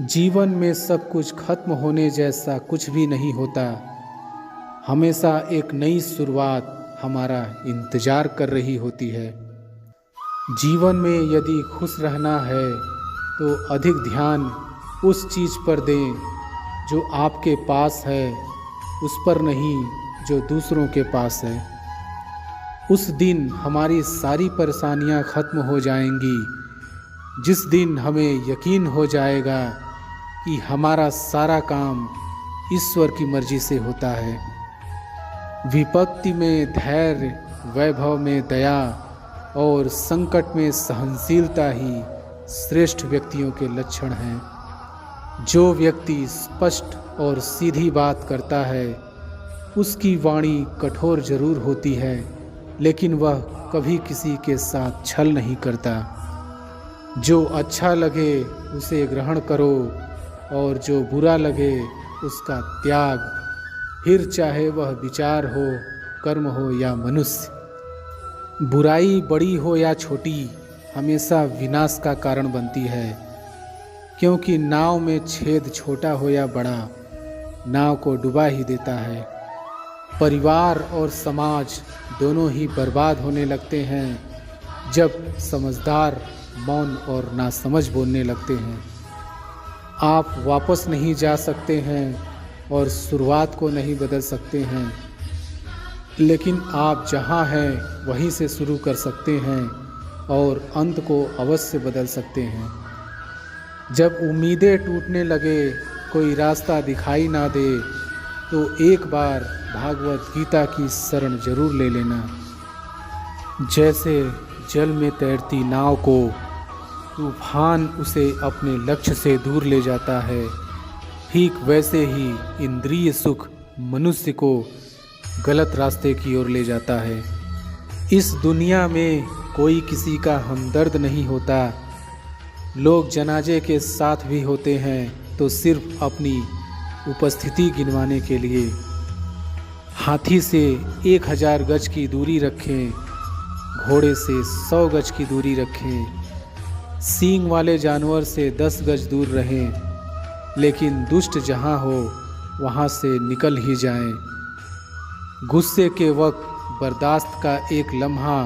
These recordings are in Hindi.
जीवन में सब कुछ खत्म होने जैसा कुछ भी नहीं होता। हमेशा एक नई शुरुआत हमारा इंतज़ार कर रही होती है। जीवन में यदि खुश रहना है तो अधिक ध्यान उस चीज़ पर दें जो आपके पास है, उस पर नहीं जो दूसरों के पास है। उस दिन हमारी सारी परेशानियां खत्म हो जाएंगी, जिस दिन हमें यकीन हो जाएगा कि हमारा सारा काम ईश्वर की मर्जी से होता है। विपत्ति में धैर्य, वैभव में दया और संकट में सहनशीलता ही श्रेष्ठ व्यक्तियों के लक्षण हैं। जो व्यक्ति स्पष्ट और सीधी बात करता है, उसकी वाणी कठोर जरूर होती है, लेकिन वह कभी किसी के साथ छल नहीं करता। जो अच्छा लगे उसे ग्रहण करो और जो बुरा लगे उसका त्याग, फिर चाहे वह विचार हो, कर्म हो या मनुष्य। बुराई बड़ी हो या छोटी हमेशा विनाश का कारण बनती है, क्योंकि नाव में छेद छोटा हो या बड़ा, नाव को डुबा ही देता है। परिवार और समाज दोनों ही बर्बाद होने लगते हैं जब समझदार मौन और नासमझ बोलने लगते हैं। आप वापस नहीं जा सकते हैं और शुरुआत को नहीं बदल सकते हैं, लेकिन आप जहां हैं वहीं से शुरू कर सकते हैं और अंत को अवश्य बदल सकते हैं। जब उम्मीदें टूटने लगे, कोई रास्ता दिखाई ना दे, तो एक बार भागवत गीता की शरण जरूर ले लेना। जैसे जल में तैरती नाव को तूफान उसे अपने लक्ष्य से दूर ले जाता है, ठीक वैसे ही इंद्रिय सुख मनुष्य को गलत रास्ते की ओर ले जाता है। इस दुनिया में कोई किसी का हमदर्द नहीं होता। लोग जनाजे के साथ भी होते हैं तो सिर्फ अपनी उपस्थिति गिनवाने के लिए। हाथी से 1000 गज की दूरी रखें, घोड़े से 100 गज की दूरी रखें, सींग वाले जानवर से 10 गज दूर रहें, लेकिन दुष्ट जहाँ हो वहाँ से निकल ही जाएं। गुस्से के वक्त बर्दाश्त का एक लम्हा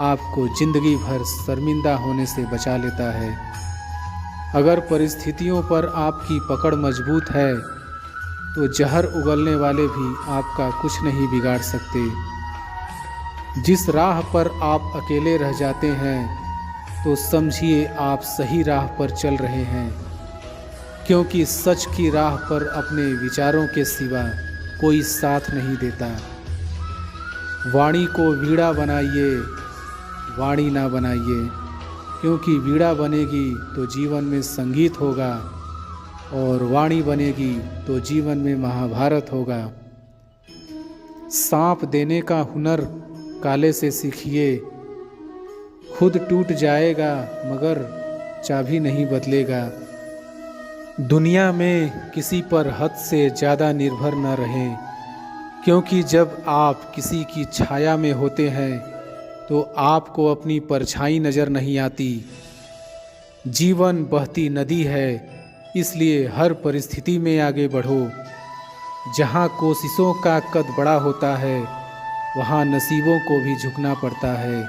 आपको जिंदगी भर शर्मिंदा होने से बचा लेता है। अगर परिस्थितियों पर आपकी पकड़ मजबूत है तो जहर उगलने वाले भी आपका कुछ नहीं बिगाड़ सकते। जिस राह पर आप अकेले रह जाते हैं तो समझिए आप सही राह पर चल रहे हैं, क्योंकि सच की राह पर अपने विचारों के सिवा कोई साथ नहीं देता। वाणी को वीणा बनाइए, वाणी ना बनाइए, क्योंकि वीणा बनेगी तो जीवन में संगीत होगा और वाणी बनेगी तो जीवन में महाभारत होगा। सांप देने का हुनर काले से सीखिए, खुद टूट जाएगा मगर चाबी नहीं बदलेगा। दुनिया में किसी पर हद से ज़्यादा निर्भर न रहें, क्योंकि जब आप किसी की छाया में होते हैं तो आपको अपनी परछाई नज़र नहीं आती। जीवन बहती नदी है, इसलिए हर परिस्थिति में आगे बढ़ो। जहाँ कोशिशों का कद बड़ा होता है, वहाँ नसीबों को भी झुकना पड़ता है।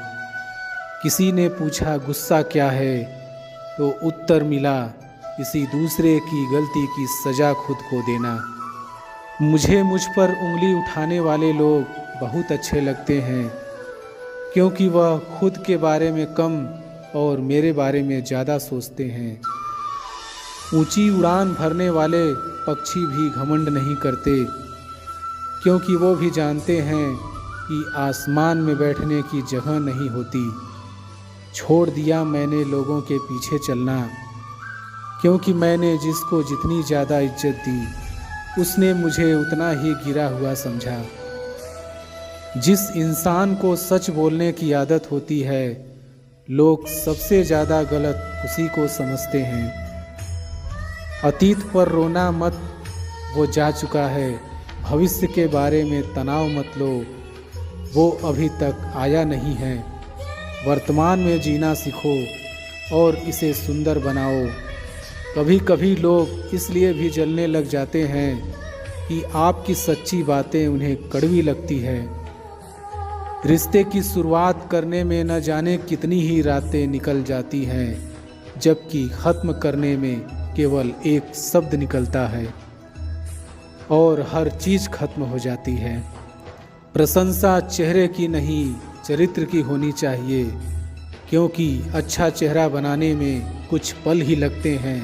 किसी ने पूछा गुस्सा क्या है, तो उत्तर मिला किसी दूसरे की गलती की सज़ा खुद को देना। मुझे मुझ पर उंगली उठाने वाले लोग बहुत अच्छे लगते हैं, क्योंकि वह खुद के बारे में कम और मेरे बारे में ज़्यादा सोचते हैं। ऊंची उड़ान भरने वाले पक्षी भी घमंड नहीं करते, क्योंकि वो भी जानते हैं कि आसमान में बैठने की जगह नहीं होती। छोड़ दिया मैंने लोगों के पीछे चलना, क्योंकि मैंने जिसको जितनी ज़्यादा इज्जत दी उसने मुझे उतना ही गिरा हुआ समझा। जिस इंसान को सच बोलने की आदत होती है, लोग सबसे ज़्यादा गलत उसी को समझते हैं। अतीत पर रोना मत, वो जा चुका है। भविष्य के बारे में तनाव मत लो, वो अभी तक आया नहीं है। वर्तमान में जीना सीखो और इसे सुंदर बनाओ। कभी कभी लोग इसलिए भी जलने लग जाते हैं कि आपकी सच्ची बातें उन्हें कड़वी लगती है। रिश्ते की शुरुआत करने में न जाने कितनी ही रातें निकल जाती हैं, जबकि ख़त्म करने में केवल एक शब्द निकलता है और हर चीज़ खत्म हो जाती है। प्रशंसा चेहरे की नहीं, चरित्र की होनी चाहिए, क्योंकि अच्छा चेहरा बनाने में कुछ पल ही लगते हैं,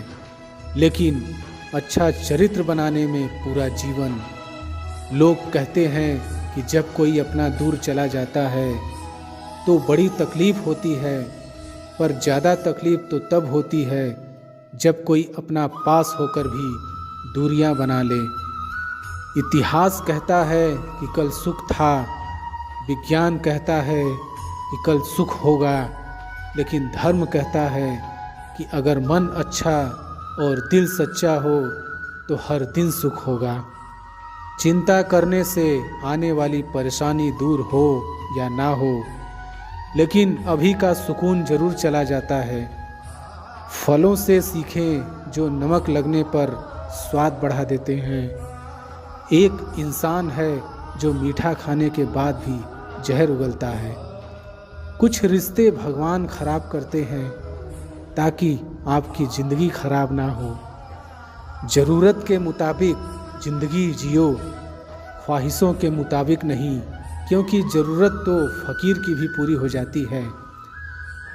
लेकिन अच्छा चरित्र बनाने में पूरा जीवन। लोग कहते हैं कि जब कोई अपना दूर चला जाता है तो बड़ी तकलीफ़ होती है, पर ज़्यादा तकलीफ़ तो तब होती है जब कोई अपना पास होकर भी दूरियां बना ले। इतिहास कहता है कि कल सुख था, विज्ञान कहता है कि कल सुख होगा, लेकिन धर्म कहता है कि अगर मन अच्छा और दिल सच्चा हो तो हर दिन सुख होगा। चिंता करने से आने वाली परेशानी दूर हो या ना हो, लेकिन अभी का सुकून जरूर चला जाता है। फलों से सीखें जो नमक लगने पर स्वाद बढ़ा देते हैं। एक इंसान है जो मीठा खाने के बाद भी जहर उगलता है। कुछ रिश्ते भगवान खराब करते हैं ताकि आपकी ज़िंदगी खराब ना हो। ज़रूरत के मुताबिक ज़िंदगी जियो, ख्वाहिशों के मुताबिक नहीं, क्योंकि ज़रूरत तो फ़कीर की भी पूरी हो जाती है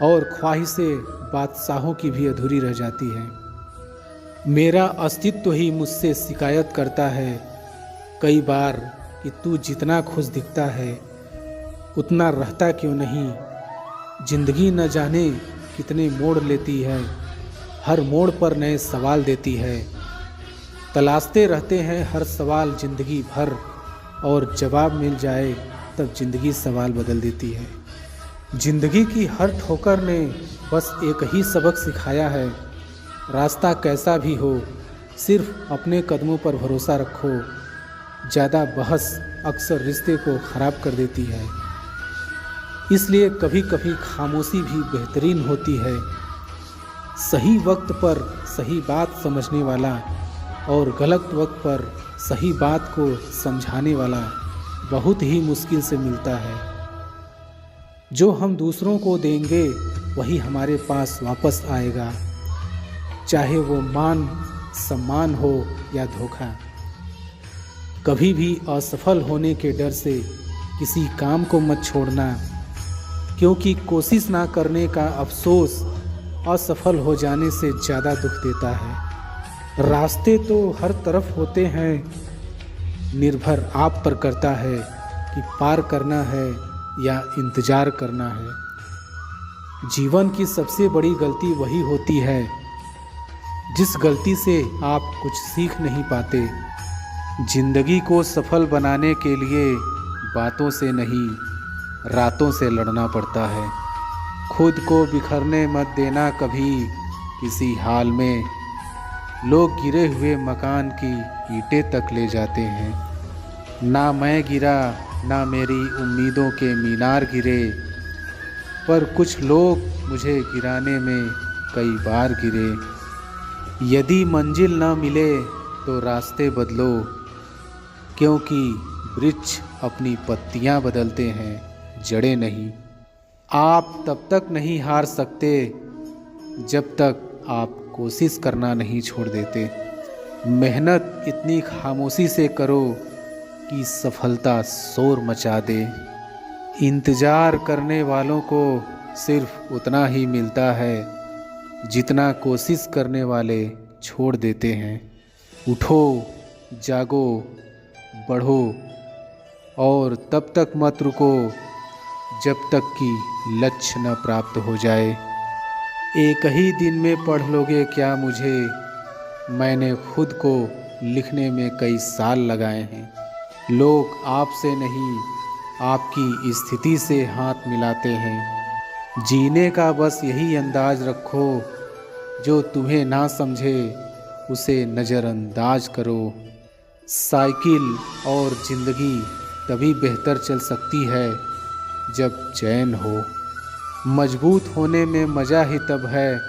और ख्वाहिशें बादशाहों की भी अधूरी रह जाती है। मेरा अस्तित्व ही मुझसे शिकायत करता है कई बार कि तू जितना खुश दिखता है उतना रहता क्यों नहीं। जिंदगी न जाने कितने मोड़ लेती है, हर मोड़ पर नए सवाल देती है। तलाशते रहते हैं हर सवाल जिंदगी भर, और जवाब मिल जाए तब जिंदगी सवाल बदल देती है। जिंदगी की हर ठोकर ने बस एक ही सबक सिखाया है, रास्ता कैसा भी हो सिर्फ अपने कदमों पर भरोसा रखो। ज़्यादा बहस अक्सर रिश्ते को ख़राब कर देती है, इसलिए कभी कभी खामोशी भी बेहतरीन होती है। सही वक्त पर सही बात समझने वाला और गलत वक्त पर सही बात को समझाने वाला बहुत ही मुश्किल से मिलता है। जो हम दूसरों को देंगे वही हमारे पास वापस आएगा, चाहे वो मान सम्मान हो या धोखा। कभी भी असफल होने के डर से किसी काम को मत छोड़ना, क्योंकि कोशिश ना करने का अफसोस असफल हो जाने से ज़्यादा दुख देता है। रास्ते तो हर तरफ होते हैं, निर्भर आप पर करता है कि पार करना है या इंतज़ार करना है। जीवन की सबसे बड़ी गलती वही होती है जिस गलती से आप कुछ सीख नहीं पाते। जिंदगी को सफल बनाने के लिए बातों से नहीं, रातों से लड़ना पड़ता है। खुद को बिखरने मत देना कभी किसी हाल में। लोग गिरे हुए मकान की ईंटें तक ले जाते हैं। ना मैं गिरा, ना मेरी उम्मीदों के मीनार गिरे, पर कुछ लोग मुझे गिराने में कई बार गिरे। यदि मंजिल ना मिले तो रास्ते बदलो, क्योंकि वृक्ष अपनी पत्तियां बदलते हैं, जड़ें नहीं। आप तब तक नहीं हार सकते जब तक आप कोशिश करना नहीं छोड़ देते। मेहनत इतनी खामोशी से करो कि सफलता शोर मचा दे। इंतज़ार करने वालों को सिर्फ उतना ही मिलता है जितना कोशिश करने वाले छोड़ देते हैं। उठो, जागो, बढ़ो और तब तक मत रुको जब तक कि लक्ष्य न प्राप्त हो जाए। एक ही दिन में पढ़ लोगे क्या मुझे, मैंने खुद को लिखने में कई साल लगाए हैं। लोग आपसे नहीं, आपकी स्थिति से हाथ मिलाते हैं। जीने का बस यही अंदाज रखो, जो तुम्हें ना समझे उसे नज़रअंदाज करो। साइकिल और ज़िंदगी तभी बेहतर चल सकती है जब चैन हो। मजबूत होने में मज़ा ही तब है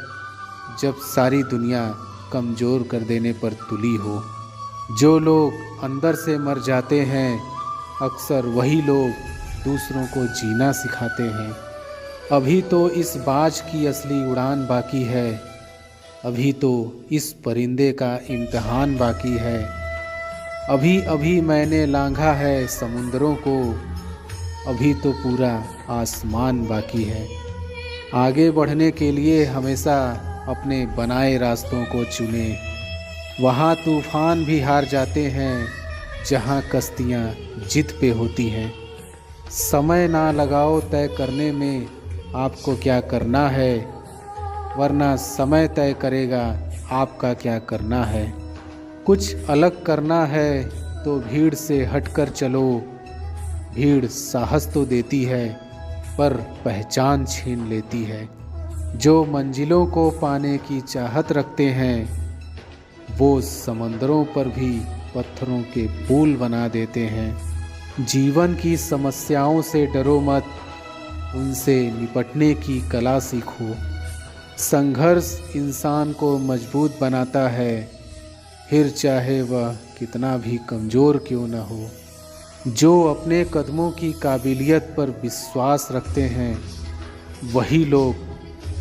जब सारी दुनिया कमज़ोर कर देने पर तुली हो। जो लोग अंदर से मर जाते हैं, अक्सर वही लोग दूसरों को जीना सिखाते हैं। अभी तो इस बाज की असली उड़ान बाकी है, अभी तो इस परिंदे का इम्तिहान बाकी है। अभी अभी मैंने लांघा है समुंदरों को, अभी तो पूरा आसमान बाकी है। आगे बढ़ने के लिए हमेशा अपने बनाए रास्तों को चुने। वहाँ तूफान भी हार जाते हैं जहाँ कश्तियाँ जिद पे होती हैं। समय ना लगाओ तय करने में आपको क्या करना है, वरना समय तय करेगा आपका क्या करना है। कुछ अलग करना है तो भीड़ से हटकर चलो। भीड़ साहस तो देती है पर पहचान छीन लेती है। जो मंजिलों को पाने की चाहत रखते हैं, वो समंदरों पर भी पत्थरों के पुल बना देते हैं। जीवन की समस्याओं से डरो मत, उनसे निपटने की कला सीखो। संघर्ष इंसान को मजबूत बनाता है, फिर चाहे वह कितना भी कमज़ोर क्यों न हो। जो अपने कदमों की काबिलियत पर विश्वास रखते हैं, वही लोग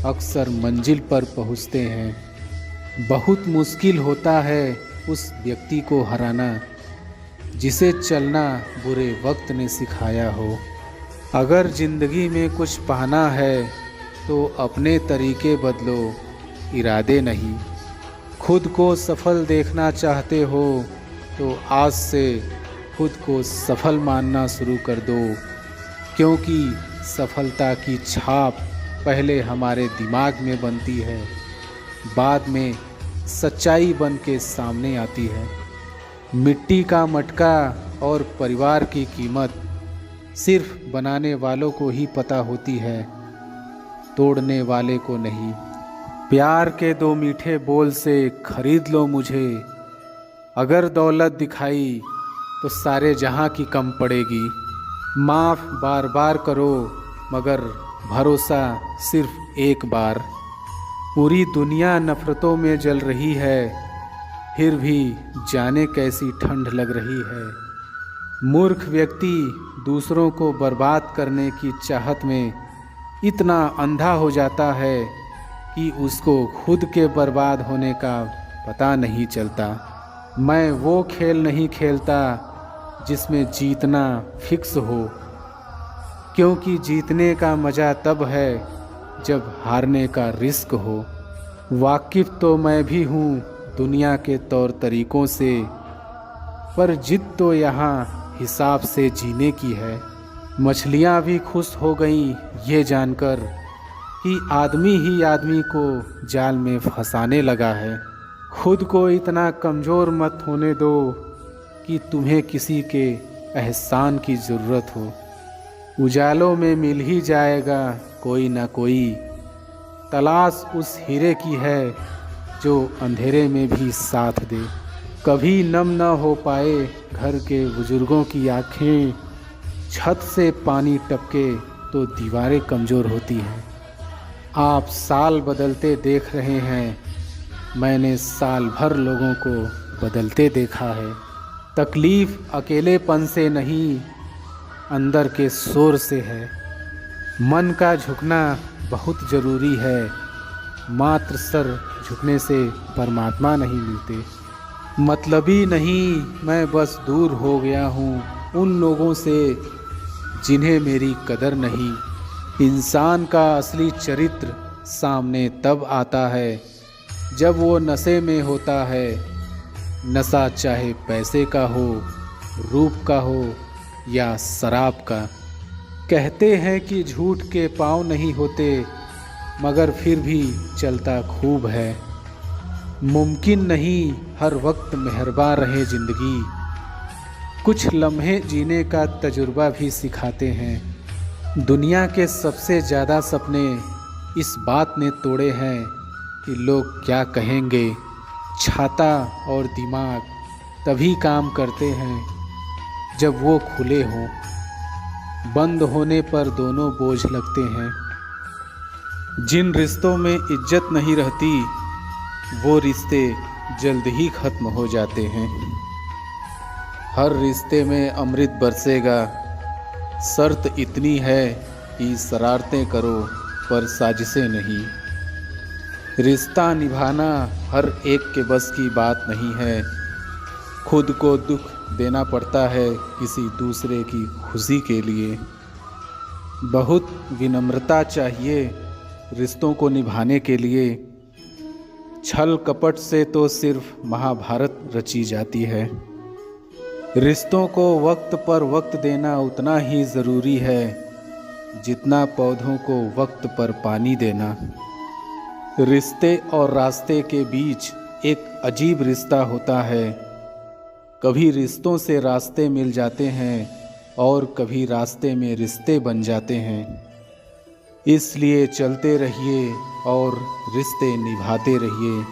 अक्सर मंजिल पर पहुंचते हैं। बहुत मुश्किल होता है उस व्यक्ति को हराना जिसे चलना बुरे वक्त ने सिखाया हो। अगर ज़िंदगी में कुछ पाना है तो अपने तरीके बदलो, इरादे नहीं। खुद को सफल देखना चाहते हो तो आज से खुद को सफल मानना शुरू कर दो, क्योंकि सफलता की छाप पहले हमारे दिमाग में बनती है, बाद में सच्चाई बन के सामने आती है। मिट्टी का मटका और परिवार की कीमत सिर्फ बनाने वालों को ही पता होती है, तोड़ने वाले को नहीं। प्यार के दो मीठे बोल से खरीद लो मुझे, अगर दौलत दिखाई तो सारे जहां की कम पड़ेगी। माफ़ बार बार करो मगर भरोसा सिर्फ एक बार। पूरी दुनिया नफ़रतों में जल रही है, फिर भी जाने कैसी ठंड लग रही है। मूर्ख व्यक्ति दूसरों को बर्बाद करने की चाहत में इतना अंधा हो जाता है कि उसको खुद के बर्बाद होने का पता नहीं चलता। मैं वो खेल नहीं खेलता जिसमें जीतना फिक्स हो, क्योंकि जीतने का मज़ा तब है जब हारने का रिस्क हो। वाकिफ़ तो मैं भी हूँ दुनिया के तौर तरीक़ों से, पर जिद तो यहाँ हिसाब से जीने की है। मछलियाँ भी खुश हो गईं ये जानकर कि आदमी ही आदमी को जाल में फंसाने लगा है। खुद को इतना कमज़ोर मत होने दो कि तुम्हें किसी के एहसान की ज़रूरत हो। उजालों में मिल ही जाएगा कोई ना कोई, तलाश उस हीरे की है जो अंधेरे में भी साथ दे। कभी नम न हो पाए घर के बुजुर्गों की आँखें, छत से पानी टपके तो दीवारें कमज़ोर होती हैं। आप साल बदलते देख रहे हैं, मैंने साल भर लोगों को बदलते देखा है। तकलीफ़ अकेलेपन से नहीं, अंदर के शोर से है। मन का झुकना बहुत ज़रूरी है, मात्र सर झुकने से परमात्मा नहीं मिलते। मतलबी नहीं, मैं बस दूर हो गया हूँ उन लोगों से जिन्हें मेरी कदर नहीं। इंसान का असली चरित्र सामने तब आता है जब वो नशे में होता है। नशा चाहे पैसे का हो, रूप का हो या शराब का। कहते हैं कि झूठ के पाँव नहीं होते, मगर फिर भी चलता खूब है। मुमकिन नहीं हर वक्त मेहरबान रहे ज़िंदगी, कुछ लम्हे जीने का तजुर्बा भी सिखाते हैं। दुनिया के सबसे ज़्यादा सपने इस बात ने तोड़े हैं कि लोग क्या कहेंगे। छाता और दिमाग तभी काम करते हैं जब वो खुले हों, बंद होने पर दोनों बोझ लगते हैं। जिन रिश्तों में इज्जत नहीं रहती वो रिश्ते जल्द ही खत्म हो जाते हैं। हर रिश्ते में अमृत बरसेगा, शर्त इतनी है कि शरारतें करो पर साजिशें नहीं। रिश्ता निभाना हर एक के बस की बात नहीं है। खुद को दुख देना पड़ता है किसी दूसरे की खुशी के लिए। बहुत विनम्रता चाहिए रिश्तों को निभाने के लिए। छल कपट से तो सिर्फ महाभारत रची जाती है। रिश्तों को वक्त पर वक्त देना उतना ही ज़रूरी है जितना पौधों को वक्त पर पानी देना। रिश्ते और रास्ते के बीच एक अजीब रिश्ता होता है। कभी रिश्तों से रास्ते मिल जाते हैं और कभी रास्ते में रिश्ते बन जाते हैं। इसलिए चलते रहिए और रिश्ते निभाते रहिए।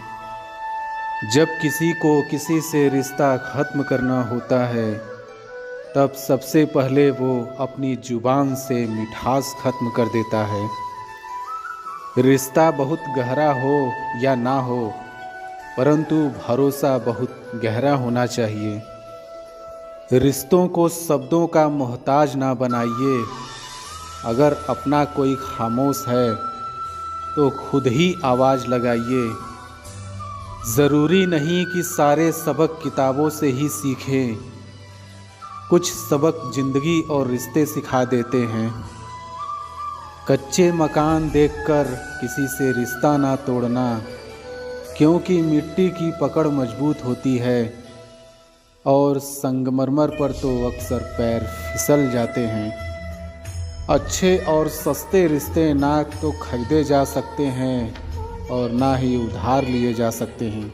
जब किसी को किसी से रिश्ता ख़त्म करना होता है तब सबसे पहले वो अपनी ज़ुबान से मिठास ख़त्म कर देता है। रिश्ता बहुत गहरा हो या ना हो, परंतु भरोसा बहुत गहरा होना चाहिए। रिश्तों को शब्दों का मोहताज ना बनाइए। अगर अपना कोई खामोश है तो खुद ही आवाज़ लगाइए। ज़रूरी नहीं कि सारे सबक किताबों से ही सीखें। कुछ सबक ज़िंदगी और रिश्ते सिखा देते हैं। कच्चे मकान देखकर किसी से रिश्ता ना तोड़ना, क्योंकि मिट्टी की पकड़ मजबूत होती है और संगमरमर पर तो अक्सर पैर फिसल जाते हैं। अच्छे और सस्ते रिश्ते ना तो खरीदे जा सकते हैं और ना ही उधार लिए जा सकते हैं।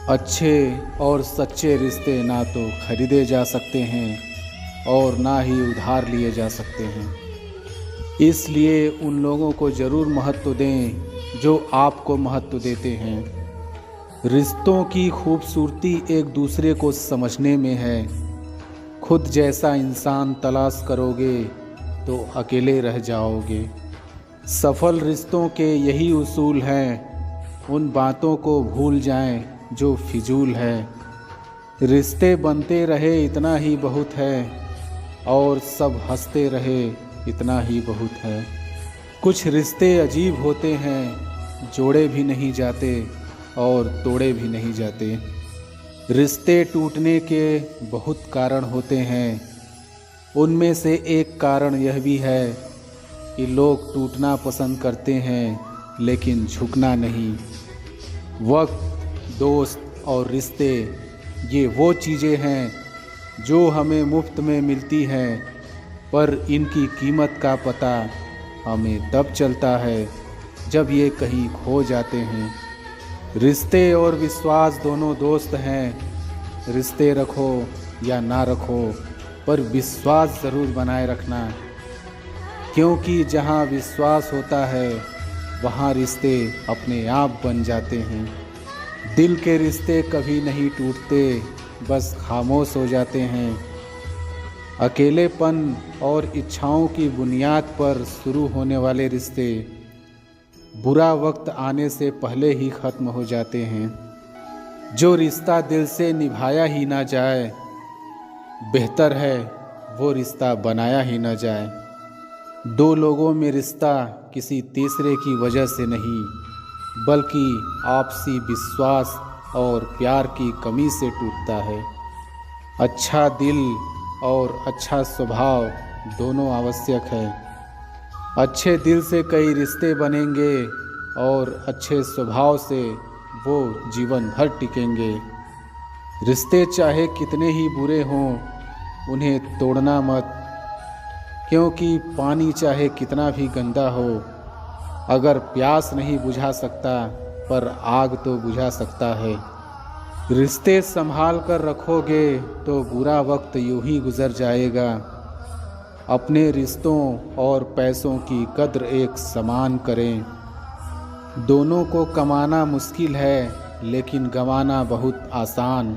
अच्छे और सच्चे रिश्ते ना तो खरीदे जा सकते हैं और ना ही उधार लिए जा सकते हैं। इसलिए उन लोगों को ज़रूर महत्व दें जो आपको महत्व देते हैं। रिश्तों की खूबसूरती एक दूसरे को समझने में है। खुद जैसा इंसान तलाश करोगे तो अकेले रह जाओगे। सफल रिश्तों के यही उसूल हैं। उन बातों को भूल जाएं जो फिजूल है। रिश्ते बनते रहे इतना ही बहुत है और सब हंसते रहे इतना ही बहुत है। कुछ रिश्ते अजीब होते हैं, जोड़े भी नहीं जाते और तोड़े भी नहीं जाते। रिश्ते टूटने के बहुत कारण होते हैं। उनमें से एक कारण यह भी है कि लोग टूटना पसंद करते हैं लेकिन झुकना नहीं। वक्त, दोस्त और रिश्ते ये वो चीज़ें हैं जो हमें मुफ्त में मिलती हैं, पर इनकी कीमत का पता हमें तब चलता है जब ये कहीं खो जाते हैं। रिश्ते और विश्वास दोनों दोस्त हैं। रिश्ते रखो या ना रखो, पर विश्वास ज़रूर बनाए रखना, क्योंकि जहाँ विश्वास होता है वहाँ रिश्ते अपने आप बन जाते हैं। दिल के रिश्ते कभी नहीं टूटते, बस खामोश हो जाते हैं। अकेलेपन और इच्छाओं की बुनियाद पर शुरू होने वाले रिश्ते बुरा वक्त आने से पहले ही ख़त्म हो जाते हैं। जो रिश्ता दिल से निभाया ही ना जाए, बेहतर है वो रिश्ता बनाया ही ना जाए। दो लोगों में रिश्ता किसी तीसरे की वजह से नहीं, बल्कि आपसी विश्वास और प्यार की कमी से टूटता है। अच्छा दिल और अच्छा स्वभाव दोनों आवश्यक है। अच्छे दिल से कई रिश्ते बनेंगे और अच्छे स्वभाव से वो जीवन भर टिकेंगे। रिश्ते चाहे कितने ही बुरे हों, उन्हें तोड़ना मत, क्योंकि पानी चाहे कितना भी गंदा हो, अगर प्यास नहीं बुझा सकता पर आग तो बुझा सकता है। रिश्ते संभाल कर रखोगे तो बुरा वक्त यूं ही गुजर जाएगा। अपने रिश्तों और पैसों की कद्र एक समान करें। दोनों को कमाना मुश्किल है, लेकिन गंवाना बहुत आसान।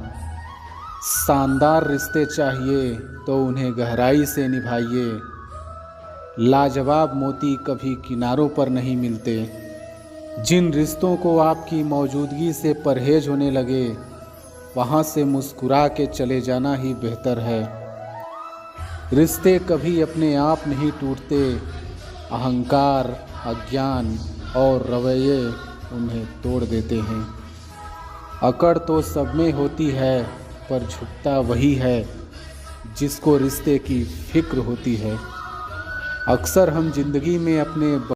शानदार रिश्ते चाहिए तो उन्हें गहराई से निभाइए। लाजवाब मोती कभी किनारों पर नहीं मिलते। जिन रिश्तों को आपकी मौजूदगी से परहेज होने लगे, वहाँ से मुस्कुरा के चले जाना ही बेहतर है। रिश्ते कभी अपने आप नहीं टूटते, अहंकार, अज्ञान और रवैये उन्हें तोड़ देते हैं। अकड़ तो सब में होती है, पर झुकता वही है जिसको रिश्ते की फिक्र होती है। अक्सर हम जिंदगी में अपने